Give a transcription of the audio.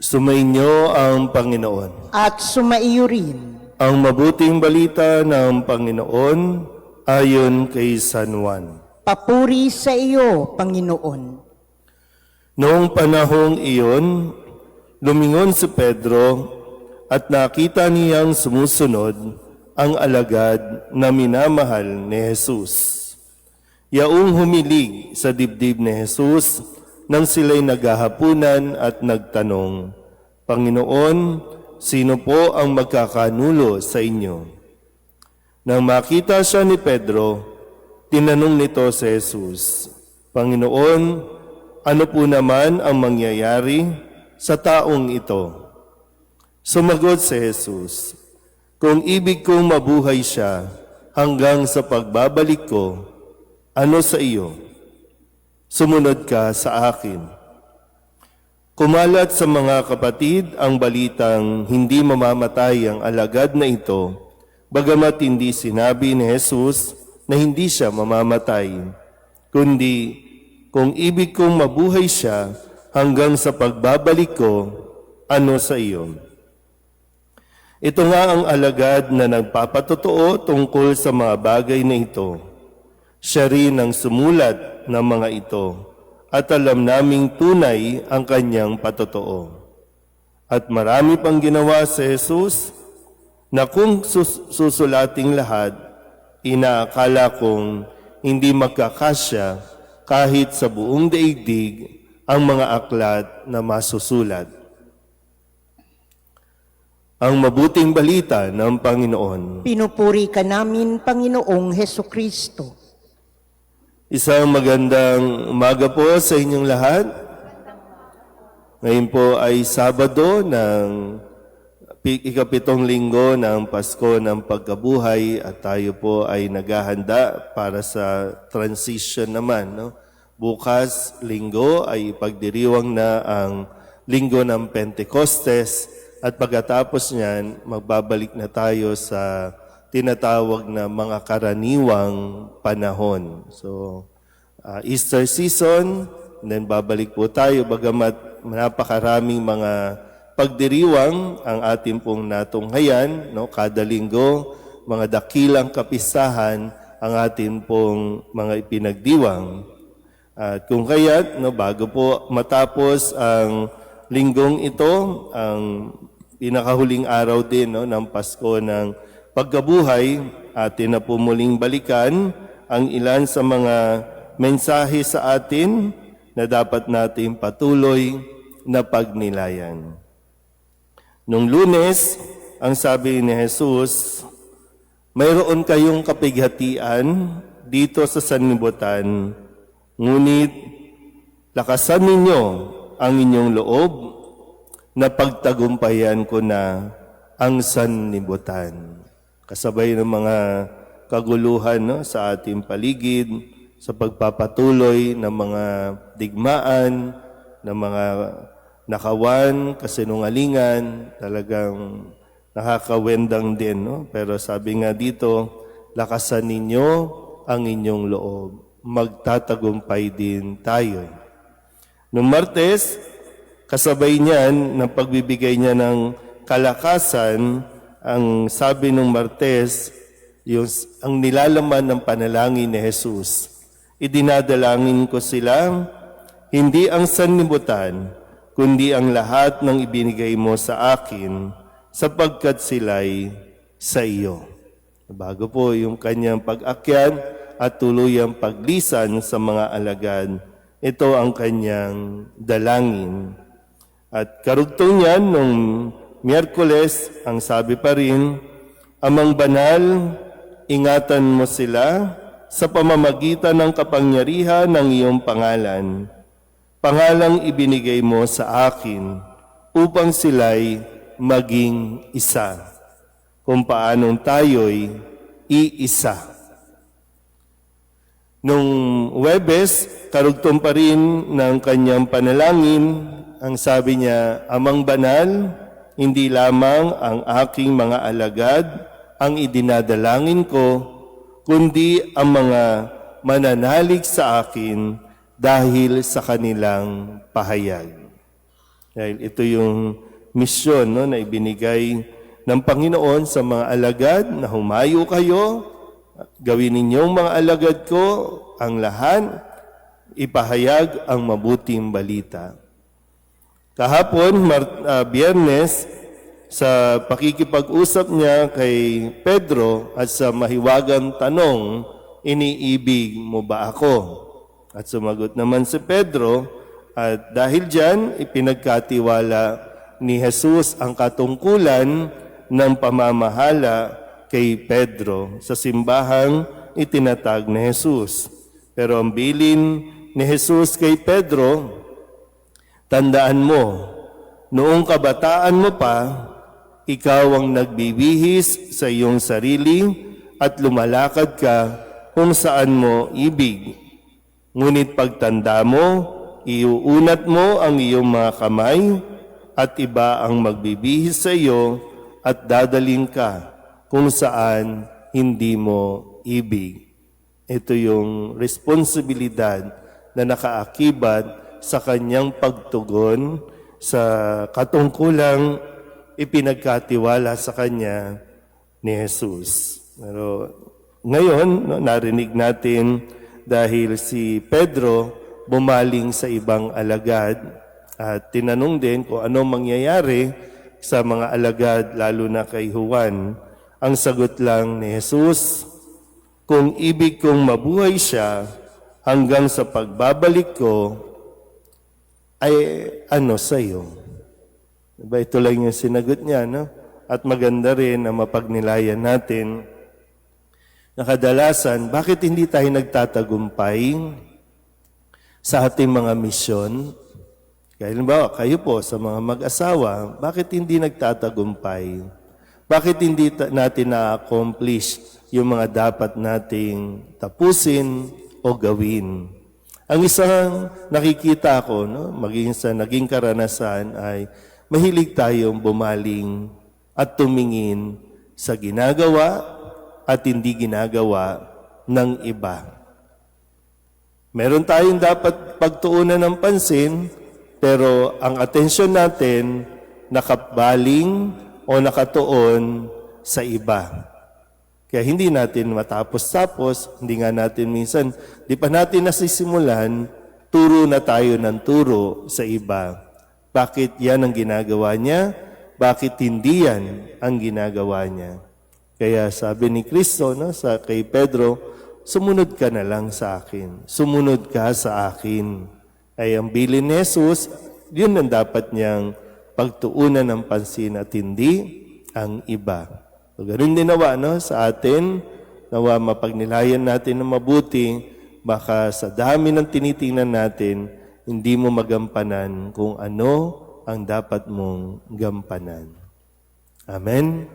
Sumainyo ang Panginoon. At sumaiyo rin. Ang mabuting balita ng Panginoon ayon kay San Juan. Papuri sa iyo, Panginoon. Noong panahong iyon, lumingon si Pedro at nakita niyang sumusunod ang alagad na minamahal ni Jesus. Yaong humilig sa dibdib ni Jesus nang sila'y naghahapunan at nagtanong, Panginoon, sino po ang magkakanulo sa inyo? Nang makita siya ni Pedro, tinanong nito si Jesus, Panginoon, ano po naman ang mangyayari sa taong ito? Sumagot si Jesus, kung ibig kong mabuhay siya hanggang sa pagbabalik ko, ano sa iyo? Sumunod ka sa akin. Kumalat sa mga kapatid ang balitang hindi mamamatay ang alagad na ito, bagamat hindi sinabi ni Jesus na hindi siya mamamatay, kundi kung ibig kong mabuhay siya hanggang sa pagbabalik ko, ano sa iyo? Ito nga ang alagad na nagpapatotoo tungkol sa mga bagay na ito. Siya rin ang sumulat ng mga ito at alam naming tunay ang kanyang patotoo. At marami pang ginawa si Jesus na kung susulating lahat, inaakala kong hindi magkakasya kahit sa buong daigdig ang mga aklat na masusulat. Ang mabuting balita ng Panginoon. Pinupuri ka namin, Panginoong Hesukristo. Isang magandang umaga po sa inyong lahat. Ngayon po ay Sabado ng ikapitong linggo ng Pasko ng Pagkabuhay at tayo po ay naghahanda para sa transition naman. No? Bukas, linggo, ay ipagdiriwang na ang linggo ng Pentecostes at pagkatapos niyan, magbabalik na tayo sa tinatawag na mga karaniwang panahon. So, Easter season, then babalik po tayo bagamat napakaraming mga pagdiriwang ang ating pong natunghayan, no? Kada linggo, mga dakilang kapistahan ang ating pong mga ipinagdiwang. At kung kaya't, no, bago po matapos ang linggong ito, ang pinakahuling araw din, no, ng Pasko ng Pagkabuhay, atin na po muling balikan ang ilan sa mga mensahe sa atin na dapat natin patuloy na pagnilayan. Nung Lunes, ang sabi ni Jesus, mayroon kayong kapighatian dito sa sanlibutan, ngunit lakasan ninyo ang inyong loob na pagtagumpayan ko na ang sanlibutan. Kasabay ng mga kaguluhan, no, sa ating paligid, sa pagpapatuloy ng mga digmaan, ng mga nakawan, kasinungalingan, talagang nakakawendang din. No? Pero sabi nga dito, lakasan ninyo ang inyong loob. Magtatagumpay din tayo. Noong Martes, kasabay niyan ng pagbibigay niya ng kalakasan, ang sabi ng Martes, ang nilalaman ng panalangin ni Jesus, idinadalangin ko sila, hindi ang sanlibutan, kundi ang lahat ng ibinigay mo sa akin, sapagkat sila'y sa iyo. Bago po yung kanyang pag-akyat at tuluyang paglisan sa mga alagad, ito ang kanyang dalangin. At karugtong niyan, nung Miyerkules, ang sabi pa rin, Amang Banal, ingatan mo sila sa pamamagitan ng kapangyarihan ng iyong pangalan. Pangalang ibinigay mo sa akin upang sila'y maging isa, kung paanong tayo'y iisa. Nung Huwebes, karugtong pa rin ng kanyang panalangin, ang sabi niya, Amang Banal, hindi lamang ang aking mga alagad ang idinadalangin ko, kundi ang mga mananalig sa akin dahil sa kanilang pahayag. Dahil ito yung misyon no, na ibinigay ng Panginoon sa mga alagad na humayo kayo, gawin ninyong mga alagad ko ang lahat, ipahayag ang mabuting balita. Kahapon, Biyernes, sa pakikipag-usap niya kay Pedro at sa mahiwagang tanong, iniibig mo ba ako? At sumagot naman si Pedro, at dahil dyan, ipinagkatiwala ni Jesus ang katungkulan ng pamamahala kay Pedro sa simbahang itinatag ni Jesus. Pero ang bilin ni Jesus kay Pedro, tandaan mo, noong kabataan mo pa, ikaw ang nagbibihis sa iyong sarili at lumalakad ka kung saan mo ibig. Ngunit pagtanda mo, iuunat mo ang iyong mga kamay at iba ang magbibihis sa iyo at dadaling ka kung saan hindi mo ibig. Ito yung responsibilidad na nakaakibat sa kanyang pagtugon sa katungkulang ipinagkatiwala sa kanya ni Jesus. Pero ngayon, no, narinig natin dahil si Pedro bumaling sa ibang alagad at tinanong din kung anong mangyayari sa mga alagad lalo na kay Juan. Ang sagot lang ni Jesus, kung ibig kong mabuhay siya hanggang sa pagbabalik ko, ay ano sa'yo? Diba, ito lang yung sinagot niya, no? At maganda rin na mapagnilayan natin na kadalasan, bakit hindi tayo nagtatagumpay sa ating mga misyon? Kaya halimbawa, kayo po sa mga mag-asawa, bakit hindi nagtatagumpay? Bakit hindi natin na-accomplish yung mga dapat nating tapusin o gawin? Ang isang nakikita ko, no, maging sa naging karanasan ay mahilig tayong bumaling at tumingin sa ginagawa at hindi ginagawa ng iba. Meron tayong dapat pagtuunan ng pansin, pero ang atensyon natin nakabaling o nakatuon sa iba. Kaya hindi natin matapos-tapos, hindi nga natin minsan, di pa natin nasisimulan, turo na tayo ng turo sa iba. Bakit yan ang ginagawa niya? Bakit hindi yan ang ginagawa niya? Kaya sabi ni Kristo, no, sa kay Pedro, sumunod ka na lang sa akin. Sumunod ka sa akin. Ay ang bilin ni Jesus, yun ang dapat niyang pagtuunan ng pansin at hindi ang iba. So, ganun din nawa, no, sa atin, nawa mapagnilayan natin ng mabuti, baka sa dami ng tinitingnan natin, hindi mo magampanan kung ano ang dapat mong gampanan. Amen?